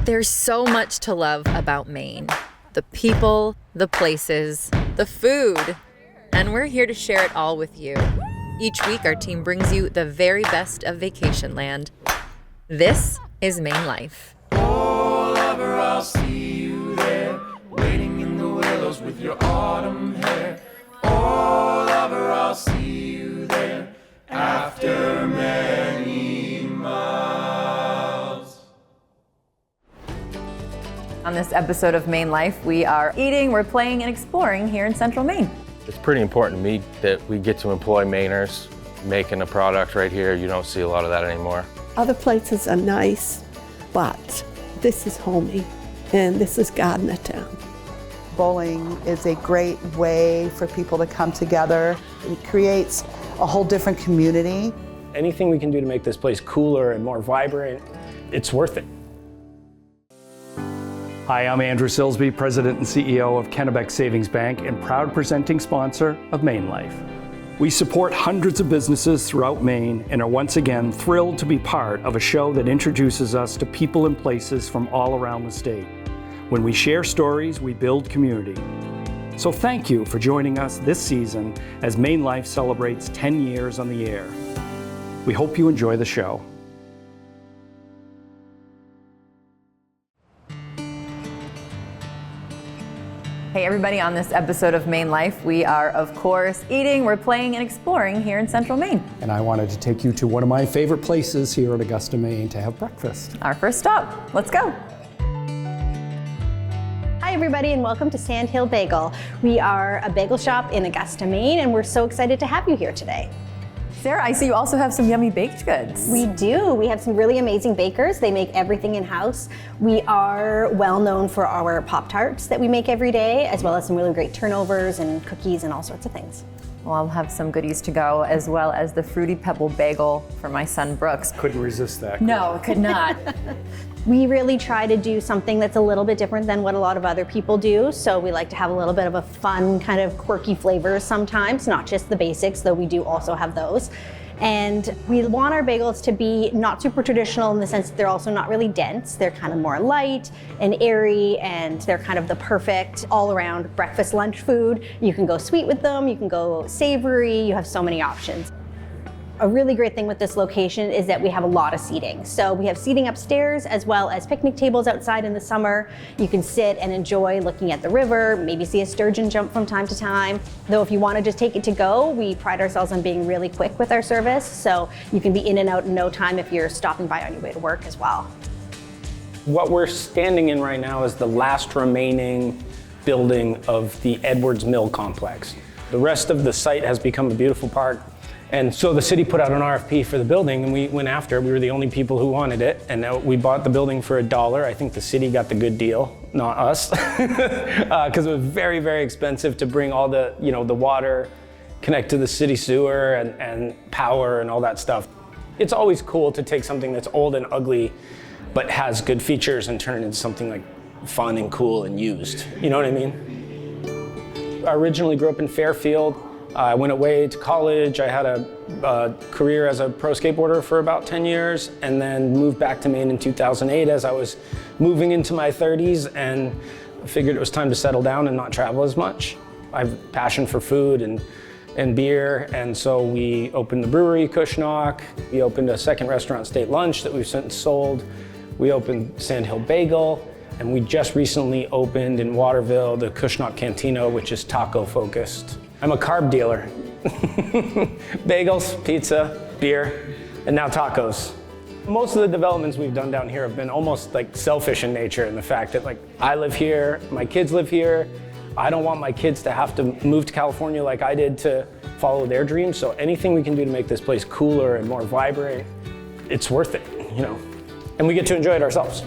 There's so much to love about Maine. The people, the places, the food. And we're here to share it all with you. Each week, our team brings you the very best of vacation land. This is Maine Life. Oh, lover, I'll see you there, waiting in the willows with your autumn hair. Oh, lover, I'll see you there, after many miles. On this episode of Maine Life, we are eating, we're playing, and exploring here in central Maine. It's pretty important to me that we get to employ Mainers making a product right here. You don't see a lot of that anymore. Other places are nice, but this is homey, and this is Gardner Town. Bowling is a great way for people to come together. It creates a whole different community. Anything we can do to make this place cooler and more vibrant, it's worth it. Hi, I'm Andrew Silsby, President and CEO of Kennebec Savings Bank and proud presenting sponsor of Maine Life. We support hundreds of businesses throughout Maine and are once again thrilled to be part of a show that introduces us to people and places from all around the state. When we share stories, we build community. So thank you for joining us this season as Maine Life celebrates 10 years on the air. We hope you enjoy the show. Hey everybody, on this episode of Maine Life, we are of course eating, we're playing, and exploring here in central Maine. And I wanted to take you to one of my favorite places here at Augusta, Maine to have breakfast. Our first stop, let's go. Hi everybody and welcome to Sand Hill Bagel. We are a bagel shop in Augusta, Maine, and we're so excited to have you here today. Sarah, I see you also have some yummy baked goods. We do. We have some really amazing bakers. They make everything in-house. We are well known for our Pop-Tarts that we make every day, as well as some really great turnovers and cookies and all sorts of things. Well, I'll have some goodies to go, as well as the Fruity Pebble Bagel for my son Brooks. Couldn't resist that. No, could not. We really try to do something that's a little bit different than what a lot of other people do. So we like to have a little bit of a fun, kind of quirky flavors sometimes, not just the basics, though we do also have those. And we want our bagels to be not super traditional in the sense that they're also not really dense. They're kind of more light and airy, and they're kind of the perfect all-around breakfast, lunch food. You can go sweet with them, you can go savory, you have so many options. A really great thing with this location is that we have a lot of seating. So we have seating upstairs as well as picnic tables outside in the summer. You can sit and enjoy looking at the river, maybe see a sturgeon jump from time to time. Though if you want to just take it to go, we pride ourselves on being really quick with our service. So you can be in and out in no time if you're stopping by on your way to work as well. What we're standing in right now is the last remaining building of the Edwards Mill complex. The rest of the site has become a beautiful park. And so the city put out an RFP for the building and we went after it. We were the only people who wanted it. And now we bought the building for $1. I think the city got the good deal, not us. Because it was very, very expensive to bring all the, the water, connect to the city sewer and power and all that stuff. It's always cool to take something that's old and ugly, but has good features and turn it into something like fun and cool and used. You know what I mean? I originally grew up in Fairfield. I went away to college. I had a career as a pro skateboarder for about 10 years and then moved back to Maine in 2008 as I was moving into my 30s and figured it was time to settle down and not travel as much. I have a passion for food and beer, and so we opened the brewery Cushnock. We opened a second restaurant, State Lunch, that we've since sold. We opened Sand Hill Bagel, and we just recently opened in Waterville the Cushnock Cantina, which is taco focused. I'm a carb dealer. Bagels, pizza, beer, and now tacos. Most of the developments we've done down here have been almost like selfish in nature in the fact that I live here, my kids live here. I don't want my kids to have to move to California like I did to follow their dreams. So anything we can do to make this place cooler and more vibrant, it's worth it, And we get to enjoy it ourselves.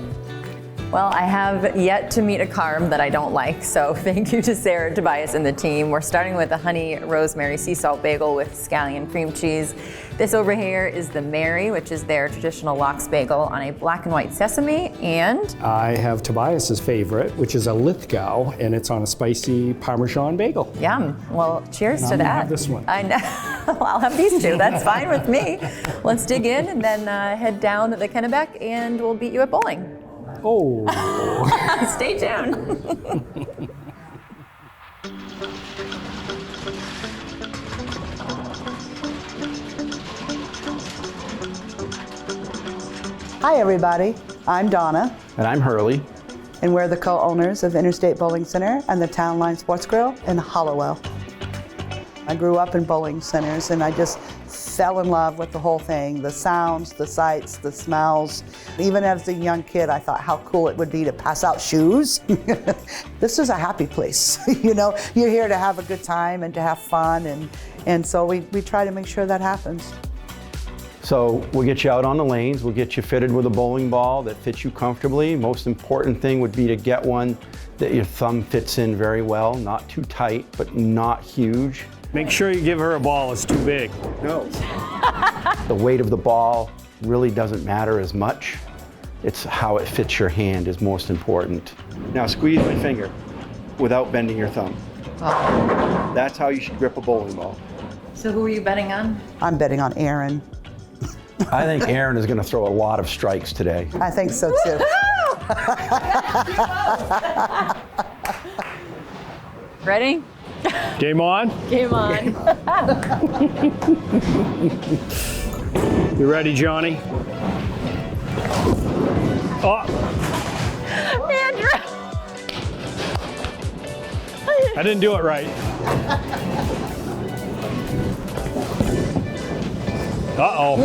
Well, I have yet to meet a carb that I don't like, so thank you to Sarah, Tobias, and the team. We're starting with a honey rosemary sea salt bagel with scallion cream cheese. This over here is the Mary, which is their traditional lox bagel on a black and white sesame, and I have Tobias's favorite, which is a Lithgow, and it's on a spicy Parmesan bagel. Yum. Well, cheers And to I'm that. gonna have this one. I know. Well, I'll have these two. That's fine with me. Let's dig in and then head down to the Kennebec, and we'll beat you at bowling. Oh. Stay tuned. Hi, everybody. I'm Donna, And I'm Hurley. and we're the co-owners of Interstate Bowling Center and the Town Line Sports Grill in Hollowell. I grew up in bowling centers, and I just fell in love with the whole thing, the sounds, the sights, the smells. Even as a young kid, I thought how cool it would be to pass out shoes. This is a happy place. You know, you're here to have a good time and to have fun, and so we try to make sure that happens. So we'll get you out on the lanes, we'll get you fitted with a bowling ball that fits you comfortably. Most important thing would be to get one that your thumb fits in very well, not too tight, but not huge. Make sure you give her a ball that's too big. No. The weight of the ball really doesn't matter as much. It's how it fits your hand is most important. Now squeeze my finger without bending your thumb. Oh. That's how you should grip a bowling ball. So who are you betting on? I'm betting on Erin. I think Erin is going to throw a lot of strikes today. I think so too. Ready? Game on? Game on. You ready, Johnny? Oh, Andrew! I didn't do it right. Uh-oh.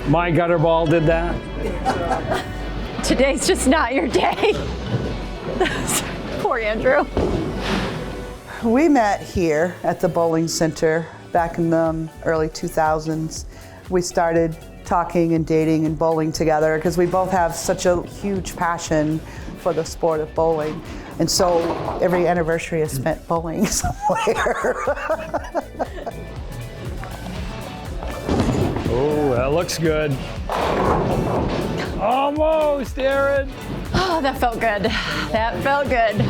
My gutter ball did that. Today's just not your day. Poor Andrew. We met here at the bowling center back in the early 2000s. We started talking and dating and bowling together because we both have such a huge passion for the sport of bowling. And so every anniversary is spent bowling somewhere. Oh, that looks good. Almost, Erin. Oh, that felt good. That felt good.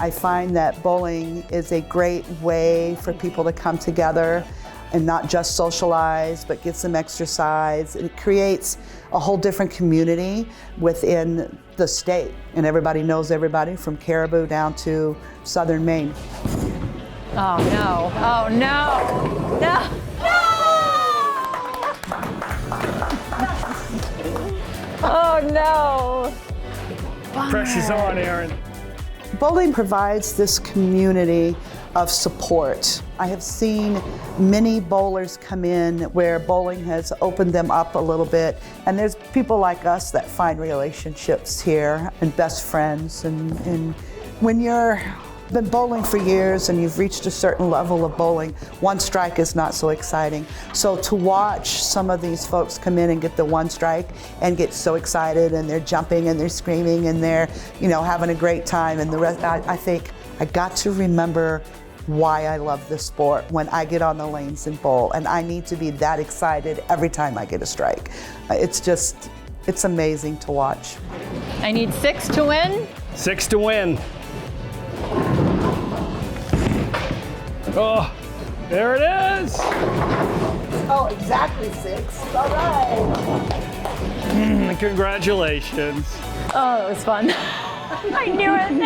I find that bowling is a great way for people to come together and not just socialize, but get some exercise. It creates a whole different community within the state, and everybody knows everybody from Caribou down to southern Maine. Oh no. Oh no. No. No. Oh no. Pressure's on, Erin. Bowling provides this community of support. I have seen many bowlers come in where bowling has opened them up a little bit, and there's people like us that find relationships here and best friends. And when you're been bowling for years and you've reached a certain level of bowling, one strike is not so exciting. So to watch some of these folks come in and get the one strike and get so excited, and they're jumping and they're screaming and they're, you know, having a great time, and the rest, I think I got to remember why I love this sport when I get on the lanes and bowl, and I need to be that excited every time I get a strike. It's amazing to watch. I need 6 to win. 6 to win. Oh, there it is. Oh, exactly 6. All right. Congratulations. Oh, that was fun. I knew it.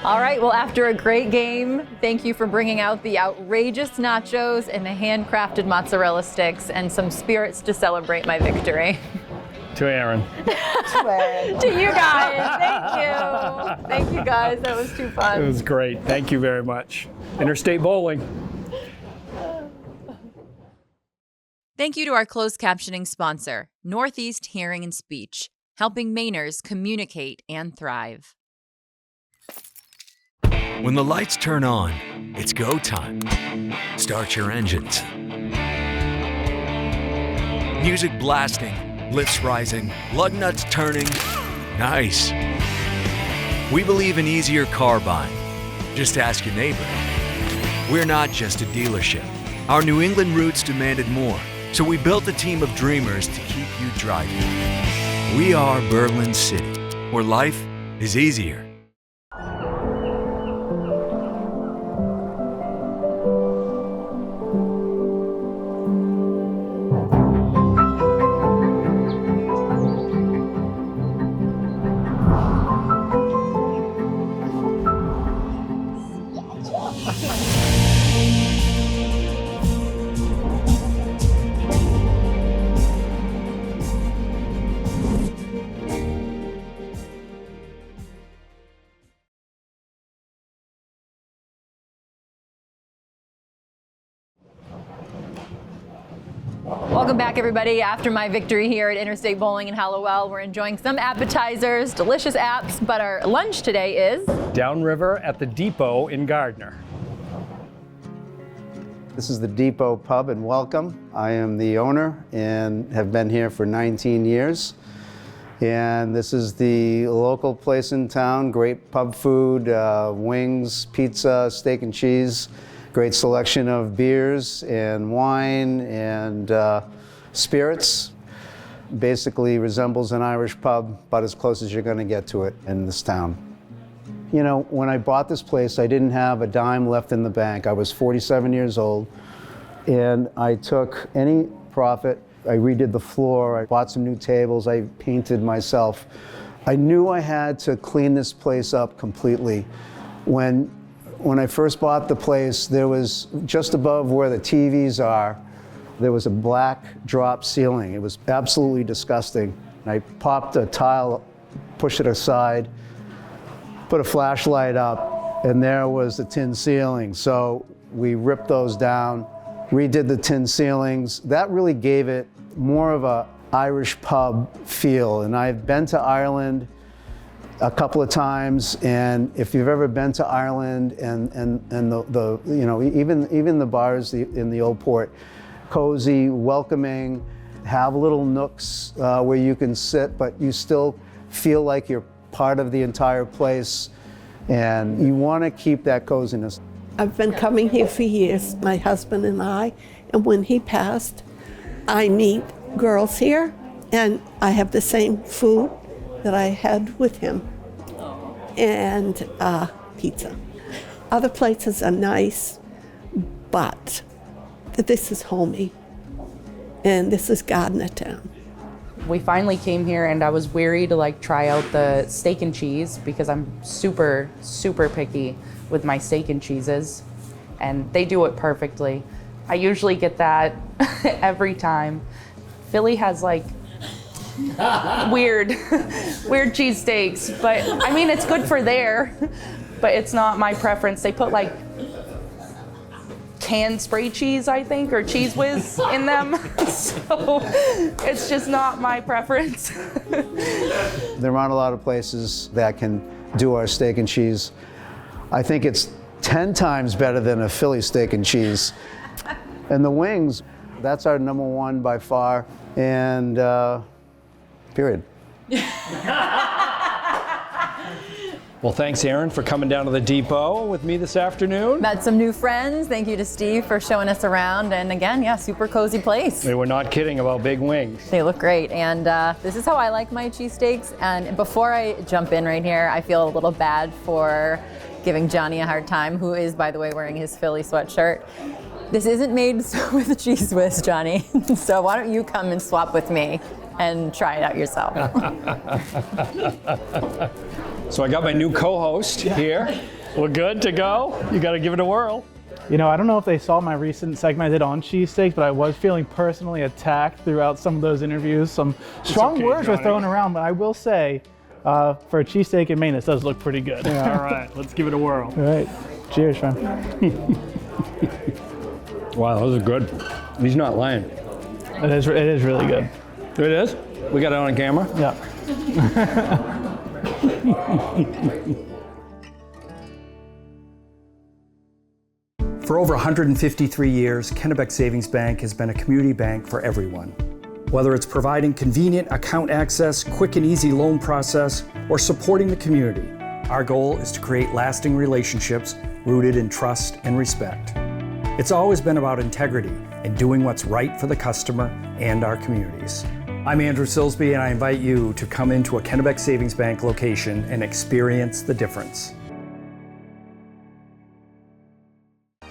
All right, well, after a great game, thank you for bringing out the outrageous nachos and the handcrafted mozzarella sticks and some spirits to celebrate my victory. To Erin. To you guys, thank you. Thank you guys, that was too fun. It was great. Thank you very much. Interstate Bowling. Thank you to our closed captioning sponsor, Northeast Hearing and Speech, helping Mainers communicate and thrive. When the lights turn on, it's go time. Start your engines. Music blasting, lifts rising, lug nuts turning. Nice. We believe in easier car buying. Just ask your neighbor. We're not just a dealership. Our New England roots demanded more, so we built a team of dreamers to keep you driving. We are Berlin City, where life is easier. Welcome back, everybody. After my victory here at Interstate Bowling in Hallowell, we're enjoying some appetizers, delicious apps, but our lunch today is Downriver at the Depot in Gardner. This is the Depot Pub and Welcome. I am the owner and have been here for 19 years. And this is the local place in town. Great pub food, wings, pizza, steak and cheese. Great selection of beers and wine and spirits. Basically resembles an Irish pub, about as close as you're going to get to it in this town. You know, when I bought this place, I didn't have a dime left in the bank. I was 47 years old, and I took any profit. I redid the floor, I bought some new tables, I painted myself. I knew I had to clean this place up completely. When I first bought the place, there was, just above where the TVs are, there was a black drop ceiling. It was absolutely disgusting. I popped a tile, pushed it aside, put a flashlight up, and there was the tin ceiling. So we ripped those down, redid the tin ceilings. That really gave it more of a Irish pub feel. And I've been to Ireland a couple of times, and if you've ever been to Ireland and the you know, even the bars in the Old Port, cozy, welcoming, have little nooks where you can sit, but you still feel like you're part of the entire place, and you want to keep that coziness. I've been coming here for years, my husband and I, and when he passed, I meet girls here, and I have the same food that I had with him, and pizza. Other places are nice, but this is homey, and this is Gardner Town. We finally came here, and I was weary to like try out the steak and cheese because I'm super, super picky with my steak and cheeses, and they do it perfectly. I usually get that every time. Philly has like weird cheesesteaks, but I mean, it's good for there, but it's not my preference. They put like canned spray cheese, I think, or Cheese Whiz in them, so it's just not my preference. There aren't a lot of places that can do our steak and cheese. I think it's 10 times better than a Philly steak and cheese. And the wings, that's our number one by far, and period. Well, thanks, Erin, for coming down to the Depot with me this afternoon. met some new friends. Thank you to Steve for showing us around. And again, yeah, super cozy place. We were not kidding about big wings. They look great. And this is how I like my cheesesteaks. And before I jump in right here, I feel a little bad for giving Johnny a hard time, who is, by the way, wearing his Philly sweatshirt. This isn't made with Cheese Whiz, Johnny. So why don't you come and swap with me and try it out yourself. So I got my new co-host here. We're good to go. You got to give it a whirl. You know, I don't know if they saw my recent segment I did on cheesesteaks, but I was feeling personally attacked throughout some of those interviews. Some strong words were thrown around, but I will say, for a cheesesteak in Maine, this does look pretty good. Yeah, all right, let's give it a whirl. All right, cheers, man. Wow, those are good. He's not lying. It is really good. It is? We got it on camera? Yeah. For over 153 years, Kennebec Savings Bank has been a community bank for everyone. Whether it's providing convenient account access, quick and easy loan process, or supporting the community, our goal is to create lasting relationships rooted in trust and respect. It's always been about integrity and doing what's right for the customer and our communities. I'm Andrew Silsby, and I invite you to come into a Kennebec Savings Bank location and experience the difference.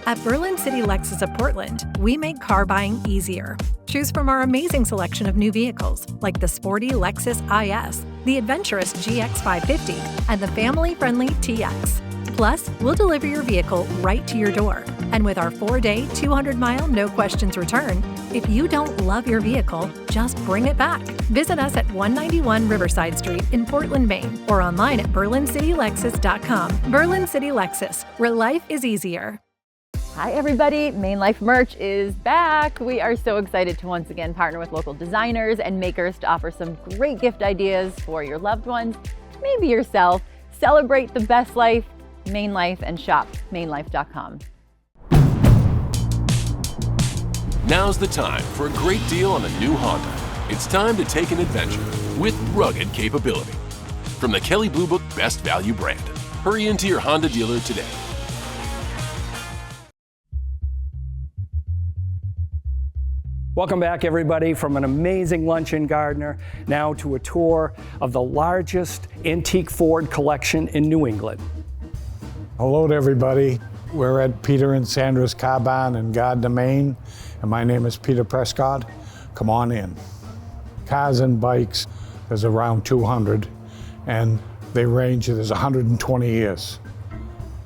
At Berlin City Lexus of Portland, we make car buying easier. Choose from our amazing selection of new vehicles, like the sporty Lexus IS, the adventurous GX 550, and the family-friendly TX. Plus, we'll deliver your vehicle right to your door. And with our 4-day, 200-mile, no-questions return, if you don't love your vehicle, just bring it back. Visit us at 191 Riverside Street in Portland, Maine, or online at berlincitylexus.com. Berlin City Lexus, where life is easier. Hi everybody, Maine Life merch is back. We are so excited to once again partner with local designers and makers to offer some great gift ideas for your loved ones, maybe yourself. Celebrate the best life, Maine Life, and shop mainelife.com. Now's the time for a great deal on a new Honda. It's time to take an adventure with rugged capability. From the Kelley Blue Book Best Value brand, hurry into your Honda dealer today. Welcome back, everybody, from an amazing lunch in Gardner, now to a tour of the largest antique Ford collection in New England. Hello to everybody. We're at Peter and Sandra's Car Barn in Gardner, Maine, and my name is Peter Prescott. Come on in. Cars and bikes, there's around 200, and they range, there's 120 years.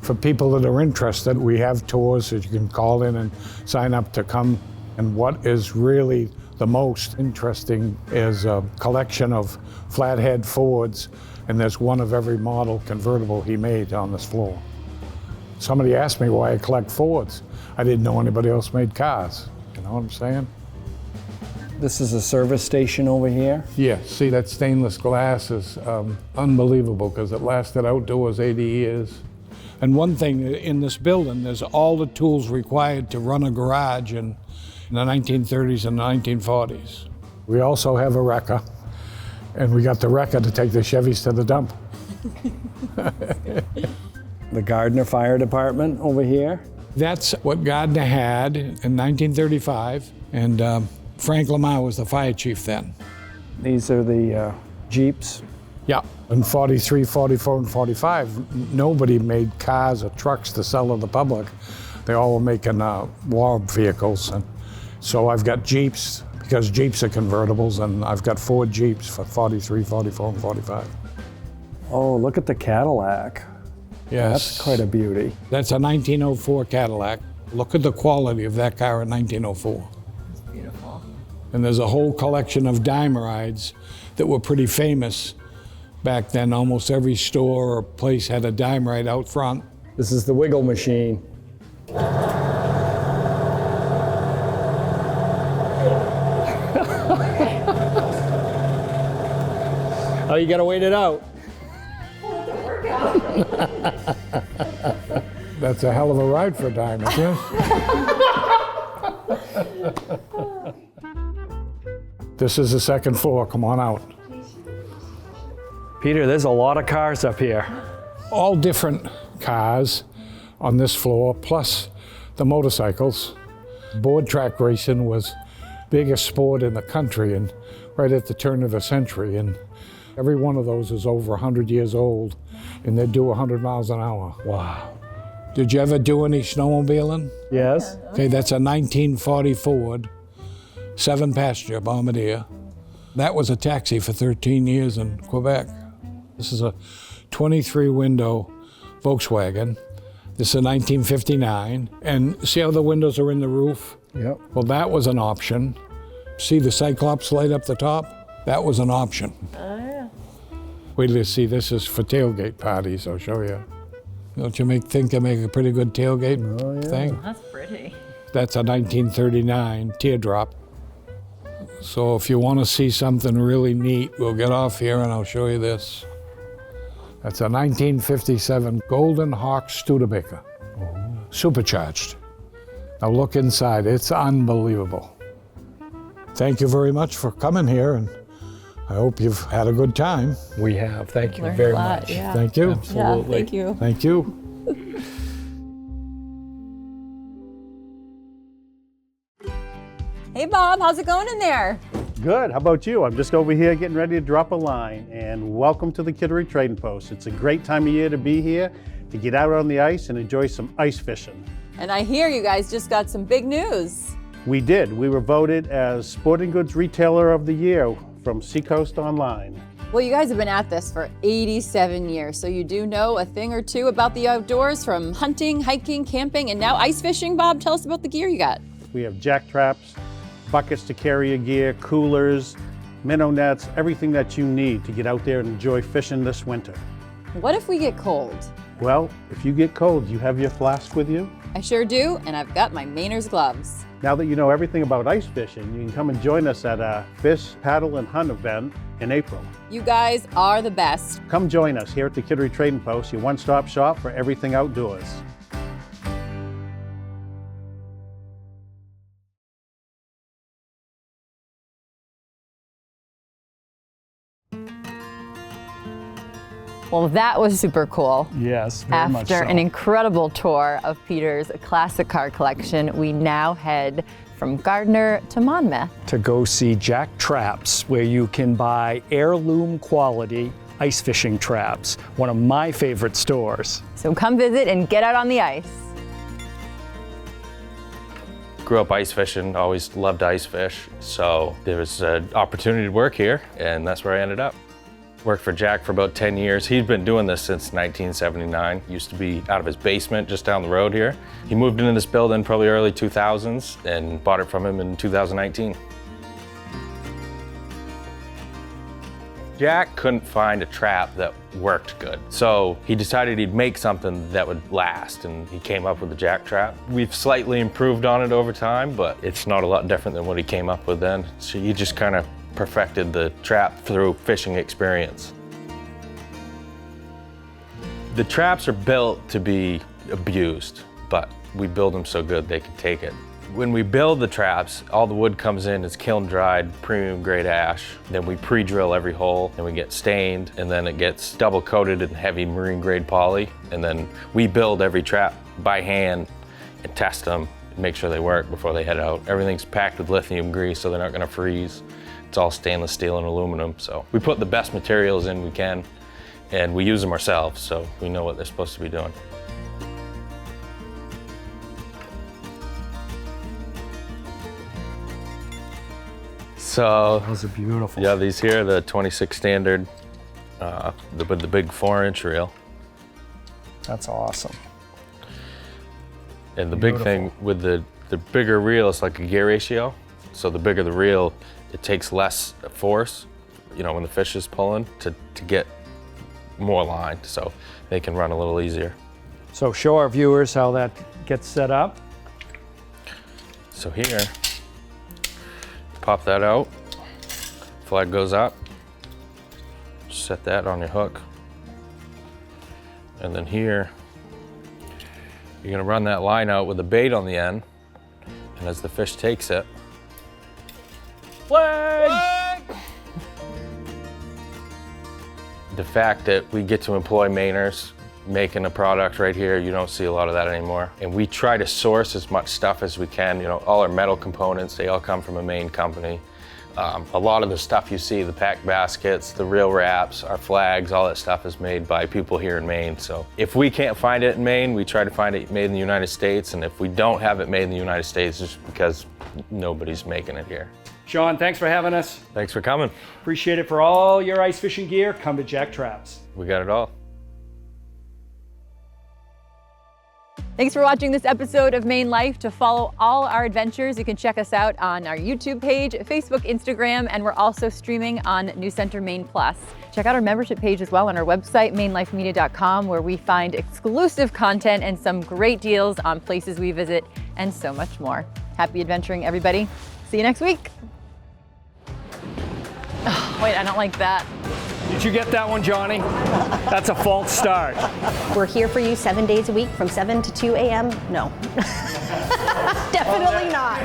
For people that are interested, we have tours that you can call in and sign up to come. And what is really the most interesting is a collection of flathead Fords, and there's one of every model convertible he made on this floor. Somebody asked me why I collect Fords. I didn't know anybody else made cars. You know what I'm saying? This is a service station over here. Yeah, see that stainless glass is unbelievable because it lasted outdoors 80 years. And one thing in this building, there's all the tools required to run a garage in the 1930s and 1940s. We also have a wrecker, and we got the wrecker to take the Chevys to the dump. The Gardner Fire Department over here. That's what Gardner had in 1935, and Frank Lamar was the fire chief then. These are the Jeeps. Yeah, in 43, 44, and 45, nobody made cars or trucks to sell to the public. They all were making war vehicles. And so I've got Jeeps, because Jeeps are convertibles, and I've got 4 Jeeps for 43, 44, and 45. Oh, look at the Cadillac. Yes. That's quite a beauty. That's a 1904 Cadillac. Look at the quality of that car in 1904. It's beautiful. And there's a whole collection of dimerides that were pretty famous back then. Almost every store or place had a dimeride out front. This is the wiggle machine. Oh, you gotta wait it out. That's a hell of a ride for a diamond, yes? This is the second floor, come on out. Peter, there's a lot of cars up here. All different cars on this floor, plus the motorcycles. Board track racing was the biggest sport in the country, and right at the turn of the century. And every one of those is over 100 years old, and they do 100 miles an hour. Wow. Did you ever do any snowmobiling? Yes. Okay, that's a 1940 Ford, 7-passenger Bombardier. That was a taxi for 13 years in Quebec. This is a 23-window Volkswagen. This is a 1959. And see how the windows are in the roof? Yep. Well, that was an option. See the Cyclops light up the top? That was an option. Oh, yeah. Wait till you see, this is for tailgate parties, I'll show you. Don't you think I make a pretty good tailgate thing? That's pretty. That's a 1939 teardrop. So if you want to see something really neat, we'll get off here and I'll show you this. That's a 1957 Golden Hawk Studebaker, supercharged. Now look inside, it's unbelievable. Thank you very much for coming here, and I hope you've had a good time. We have, thank you Learned very a lot, much. yeah. Thank you. Absolutely. Yeah, thank you. Thank you. Hey Bob, how's it going in there? Good. How about you? I'm just over here getting ready to drop a line. And welcome to the Kittery Trading Post. It's a great time of year to be here, to get out on the ice and enjoy some ice fishing. And I hear you guys just got some big news. We did. We were voted as Sporting Goods Retailer of the Year from Seacoast Online. Well, you guys have been at this for 87 years, so you do know a thing or two about the outdoors, from hunting, hiking, camping, and now ice fishing. Bob, tell us about the gear you got. We have jack traps, buckets to carry your gear, coolers, minnow nets, everything that you need to get out there and enjoy fishing this winter. What if we get cold? Well, if you get cold, you have your flask with you? I sure do, and I've got my Mainer's gloves. Now that you know everything about ice fishing, you can come and join us at a fish, paddle, and hunt event in April. You guys are the best. Come join us here at the Kittery Trading Post, your one-stop shop for everything outdoors. Well, that was super cool. Yes, very much After so. an incredible tour of Peter's classic car collection, we now head from Gardner to Monmouth. To go see Jack Traps, where you can buy heirloom quality ice fishing traps, one of my favorite stores. So come visit and get out on the ice. Grew up ice fishing, always loved to ice fish, so there was an opportunity to work here, and that's where I ended up. Worked for Jack for about 10 years. He'd been doing this since 1979. Used to be out of his basement just down the road here. He moved into this building probably early 2000s and bought it from him in 2019. Jack couldn't find a trap that worked good. So he decided he'd make something that would last, and he came up with the Jack trap. We've slightly improved on it over time, but it's not a lot different than what he came up with then. So he just kind of perfected the trap through fishing experience. The traps are built to be abused, but we build them so good they can take it. When we build the traps, all the wood comes in, it's kiln dried, premium grade ash. Then we pre-drill every hole, and we get stained, and then it gets double coated in heavy marine grade poly. And then we build every trap by hand and test them, and make sure they work before they head out. Everything's packed with lithium grease, so they're not gonna freeze. It's all stainless steel and aluminum, so we put the best materials in we can, and we use them ourselves, so we know what they're supposed to be doing. So those are beautiful. Yeah, these here are the 26 standard with the big 4-inch reel. That's awesome. And the big thing with the bigger reel is like a gear ratio. So the bigger the reel, it takes less force, when the fish is pulling to get more line, so they can run a little easier. So show our viewers how that gets set up. So here, pop that out, flag goes up, set that on your hook. And then here, you're gonna run that line out with the bait on the end, and as the fish takes it, flag! The fact that we get to employ Mainers making a product right here, you don't see a lot of that anymore. And we try to source as much stuff as we can. All our metal components, they all come from a Maine company. A lot of the stuff you see, the pack baskets, the reel wraps, our flags, all that stuff is made by people here in Maine. So if we can't find it in Maine, we try to find it made in the United States. And if we don't have it made in the United States, it's just because nobody's making it here. Sean, thanks for having us. Thanks for coming. Appreciate it. For all your ice fishing gear, come to Jack Traps. We got it all. Thanks for watching this episode of Maine Life. To follow all our adventures, you can check us out on our YouTube page, Facebook, Instagram, and we're also streaming on News Center Maine Plus. Check out our membership page as well on our website, mainlifemedia.com, where we find exclusive content and some great deals on places we visit and so much more. Happy adventuring, everybody. See you next week. Oh, wait, I don't like that. Did you get that one, Johnny? That's a false start. We're here for you 7 days a week from 7 to 2 a.m. No. Definitely not.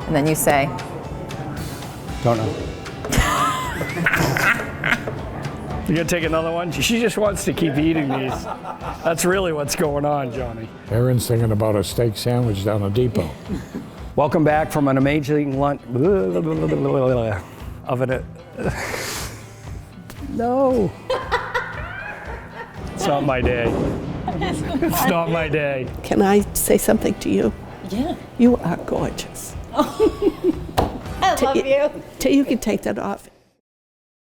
And then you say, Don't know. You gonna take another one? She just wants to keep eating these. That's really what's going on, Johnny. Erin's thinking about a steak sandwich down the depot. Welcome back from an amazing lunch of it. No. It's not my day. It's not my day. Can I say something to you? Yeah. You are gorgeous. I love you. Till you can take that off.